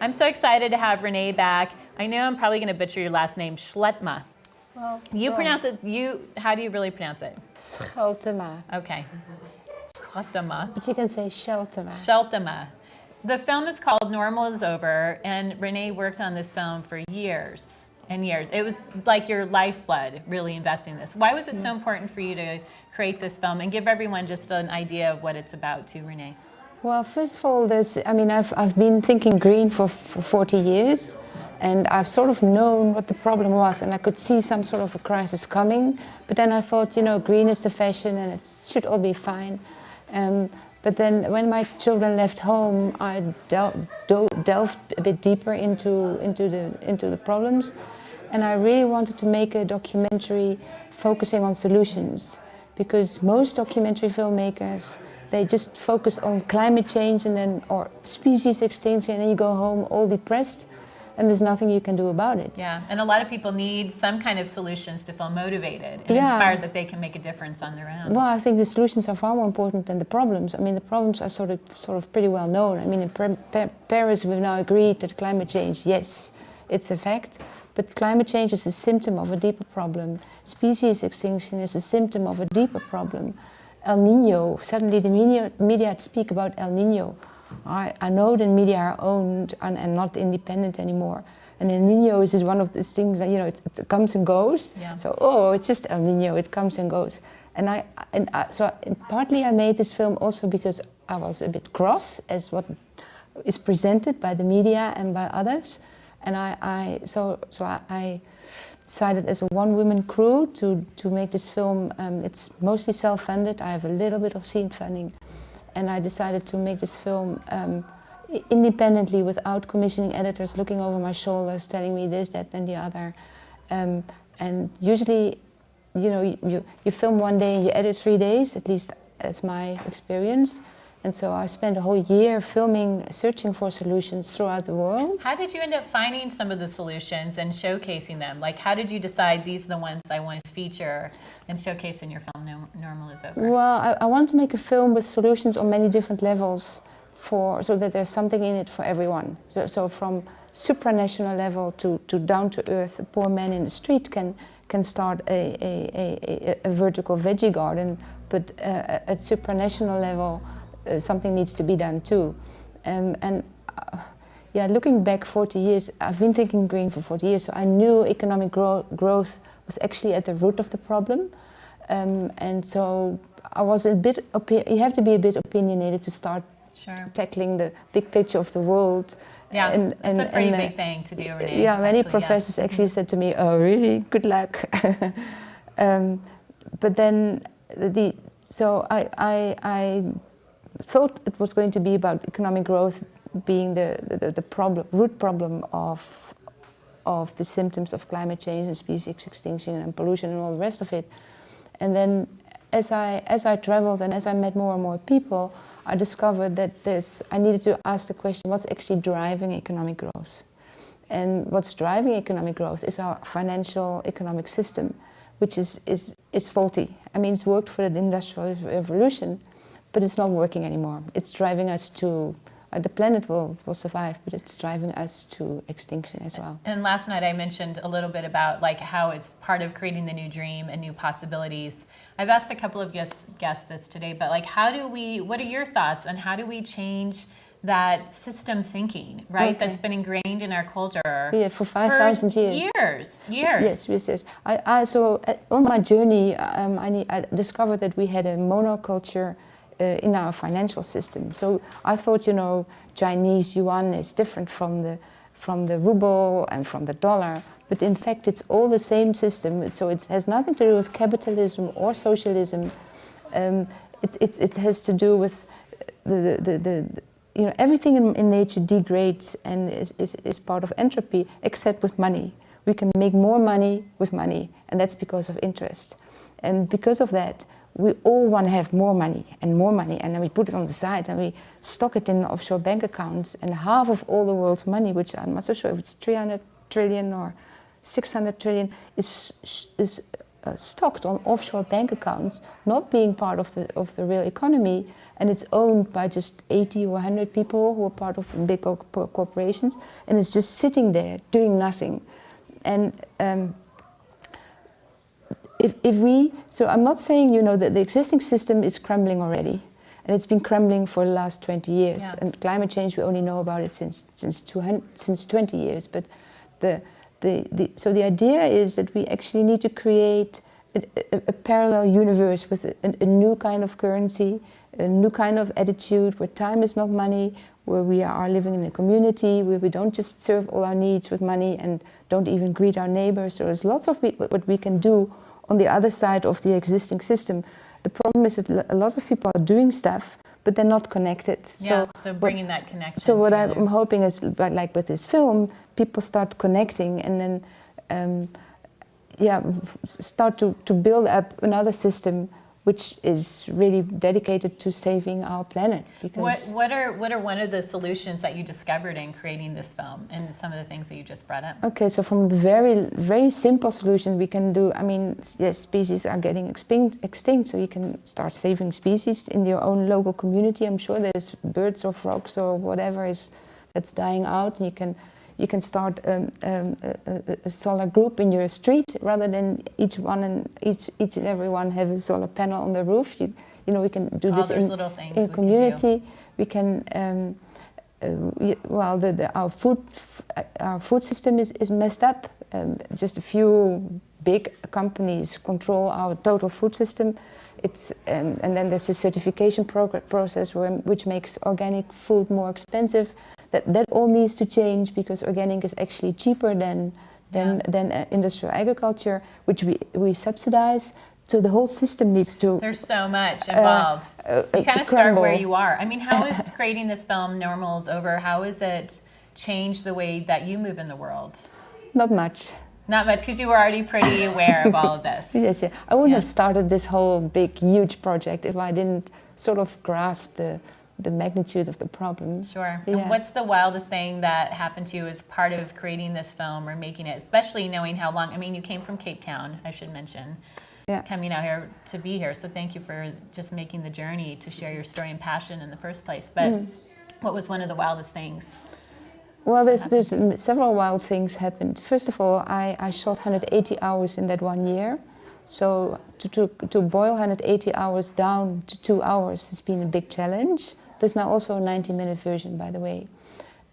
I'm so excited to have Renee back. I know I'm probably going to butcher your last name, Scheltema. Well, You pronounce it, how do you really pronounce it? Scheltema. Okay. Scheltema. But you can say Scheltema. Scheltema. The film is called Normal is Over, and Renee worked on this film for years and years. It was like your lifeblood, really investing in this. Why was it so important for you to create this film and give everyone just an idea of what it's about too, Renee? Well, first of all, I've been thinking green for 40 years, and I've sort of known what the problem was, and I could see some sort of a crisis coming. But then I thought, green is the fashion, and it should all be fine. But then, when my children left home, I delved a bit deeper into the problems, and I really wanted to make a documentary focusing on solutions, because most documentary filmmakers, they just focus on climate change or species extinction, and then you go home all depressed, and there's nothing you can do about it. Yeah, and a lot of people need some kind of solutions to feel motivated and inspired that they can make a difference on their own. Well, I think the solutions are far more important than the problems. I mean, the problems are sort of pretty well known. I mean, in Paris, we've now agreed that climate change, yes, it's a fact, but climate change is a symptom of a deeper problem. Species extinction is a symptom of a deeper problem. El Nino, suddenly the media speak about El Nino. I know the media are owned and not independent anymore. And El Nino is just one of these things that, it comes and goes. Yeah. So, it's just El Nino, it comes and goes. So partly I made this film also because I was a bit cross as what is presented by the media and by others. And I decided as a one-woman crew to make this film. It's mostly self-funded. I have a little bit of scene funding. And I decided to make this film independently, without commissioning editors looking over my shoulders, telling me this, that, and the other. And usually, you film one day and you edit 3 days, at least that's my experience. And so I spent a whole year filming, searching for solutions throughout the world. How did you end up finding some of the solutions and showcasing them? Like, how did you decide these are the ones I want to feature and showcase in your film, Normal is Over? Well, I wanted to make a film with solutions on many different levels so that there's something in it for everyone. So from supranational level to down to earth, a poor man in the street can start a vertical veggie garden, but at supranational level, something needs to be done too. Looking back 40 years, I've been thinking green for 40 years, so I knew economic growth was actually at the root of the problem. And so I was a bit, you have to be a bit opinionated to start tackling the big picture of the world. Yeah, it's a pretty big thing to do, Renee. Yeah, many professors actually said to me, "Oh, really? Good luck." But then, so I thought it was going to be about economic growth being the root problem of the symptoms of climate change and species extinction and pollution and all the rest of it. And then as I traveled and as I met more and more people, I discovered that I needed to ask the question, what's actually driving economic growth? And what's driving economic growth is our financial economic system, which is faulty. I mean, it's worked for the Industrial Revolution, but it's not working anymore. It's driving us to, the planet will survive, but it's driving us to extinction as well. And last night I mentioned a little bit about how it's part of creating the new dream and new possibilities. I've asked a couple of guests this today, but what are your thoughts on how do we change that system thinking, right? Okay. That's been ingrained in our culture. Yeah, for 5,000 years. Years. Yes. So on my journey, I discovered that we had a monoculture in our financial system. So I thought, Chinese yuan is different from the ruble and from the dollar, but in fact it's all the same system. So it has nothing to do with capitalism or socialism. It has to do with everything in nature degrades and is part of entropy, except with money. We can make more money with money, and that's because of interest. And because of that, we all want to have more money, and then we put it on the side and we stock it in offshore bank accounts, and half of all the world's money, which I'm not so sure if it's 300 trillion or 600 trillion, is stocked on offshore bank accounts, not being part of the real economy, and it's owned by just 80 or 100 people who are part of big corporations, and it's just sitting there doing nothing. And so I'm not saying, that the existing system is crumbling already, and it's been crumbling for the last 20 years. Yeah. And climate change, we only know about it since 20 years. But so the idea is that we actually need to create a parallel universe with a new kind of currency, a new kind of attitude where time is not money, where we are living in a community, where we don't just serve all our needs with money and don't even greet our neighbors. So there's lots of what we can do on the other side of the existing system. The problem is that a lot of people are doing stuff, but they're not connected. Yeah, so bringing that connection So what together. I'm hoping is, like with this film, people start connecting and then start to build up another system which is really dedicated to saving our planet. Because What are one of the solutions that you discovered in creating this film, and some of the things that you just brought up? Okay, so from the very, very simple solution we can do, yes, species are getting extinct, so you can start saving species in your own local community. I'm sure there's birds or frogs or whatever that's dying out, and you can start a solar group in your street rather than each and every one have a solar panel on the roof. We can do this in community. We can our food system is messed up. Just a few big companies control our total food system. And then there's a certification process which makes organic food more expensive. That all needs to change, because organic is actually cheaper than industrial agriculture, which we subsidize. So the whole system needs to. There's so much involved. You kind of start where you are. How is creating this film Normal Is Over? How has it changed the way that you move in the world? Not much. Not much, because you were already pretty aware of all of this. Yes, yeah. I wouldn't have started this whole big, huge project if I didn't sort of grasp the magnitude of the problem. Sure. Yeah. And what's the wildest thing that happened to you as part of creating this film or making it, especially knowing how long, you came from Cape Town, I should mention, coming out here to be here. So thank you for just making the journey to share your story and passion in the first place. But what was one of the wildest things? Well, there's several wild things happened. First of all, I shot 180 hours in that 1 year. So to boil 180 hours down to 2 hours has been a big challenge. There's now also a 90-minute version, by the way.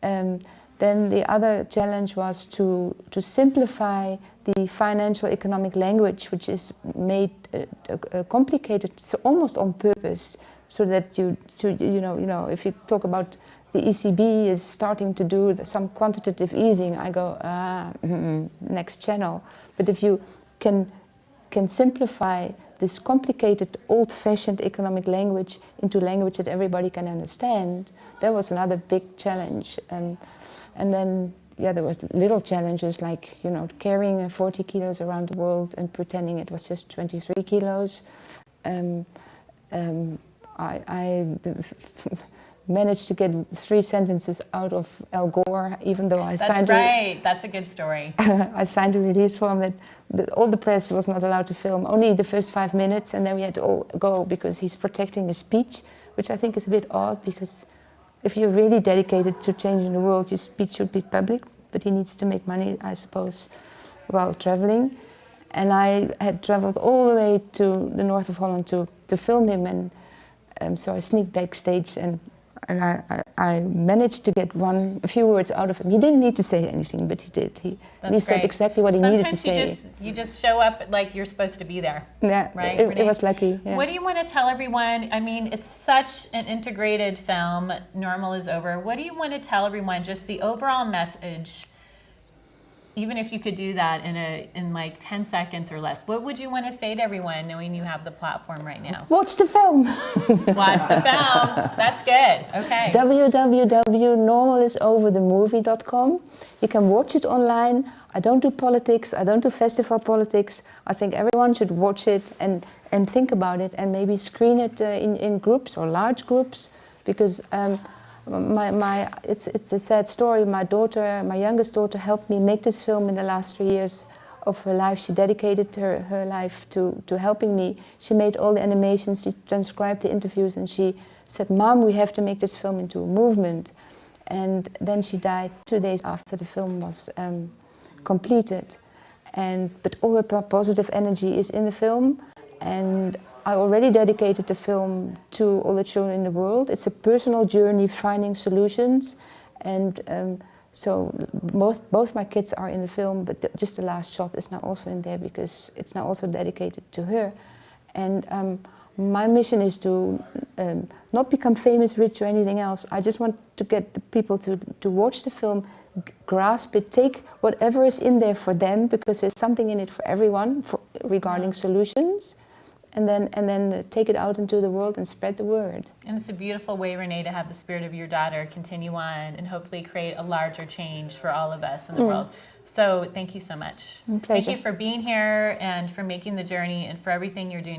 Then the other challenge was to simplify the financial economic language, which is made complicated, so almost on purpose, so that if you talk about the ECB is starting to do some quantitative easing, I go next channel. But if you can simplify this complicated, old-fashioned economic language into language that everybody can understand, that was another big challenge. And then, there was little challenges like, carrying 40 kilos around the world and pretending it was just 23 kilos. I managed to get 3 sentences out of Al Gore, even though I signed. That's right. That's a good story. I signed a release form that all the press was not allowed to film, only the first 5 minutes, and then we had to all go because he's protecting his speech, which I think is a bit odd, because if you're really dedicated to changing the world, your speech should be public, but he needs to make money, I suppose, while traveling. And I had traveled all the way to the north of Holland to film him, and so I sneaked backstage and I managed to get a few words out of him. He didn't need to say anything, but he did. He said exactly what he needed to say. Sometimes you just show up like you're supposed to be there. Yeah, right? It was lucky. Yeah. What do you want to tell everyone? It's such an integrated film. Normal Is Over. What do you want to tell everyone? Just the overall message. Even if you could do that in like 10 seconds or less, what would you want to say to everyone, knowing you have the platform right now? Watch the film. Watch the film. That's good. Okay. www.normalisoverthemovie.com. You can watch it online. I don't do politics. I don't do festival politics. I think everyone should watch it and think about it, and maybe screen it in groups or large groups, because it's a sad story. My youngest daughter helped me make this film in the last 3 years of her life. She dedicated her life to helping me. She made all the animations, she transcribed the interviews, and she said, "Mom, we have to make this film into a movement." And then she died 2 days after the film was completed. But all her positive energy is in the film, and I already dedicated the film to all the children in the world. It's a personal journey finding solutions, and so both my kids are in the film, but just the last shot is now also in there because it's now also dedicated to her. And my mission is to not become famous, rich, or anything else. I just want to get the people to watch the film, grasp it, take whatever is in there for them, because there's something in it for everyone regarding solutions, and then take it out into the world and spread the word. And it's a beautiful way, Renee, to have the spirit of your daughter continue on and hopefully create a larger change for all of us in the world. So thank you so much. Pleasure. Thank you for being here and for making the journey and for everything you're doing.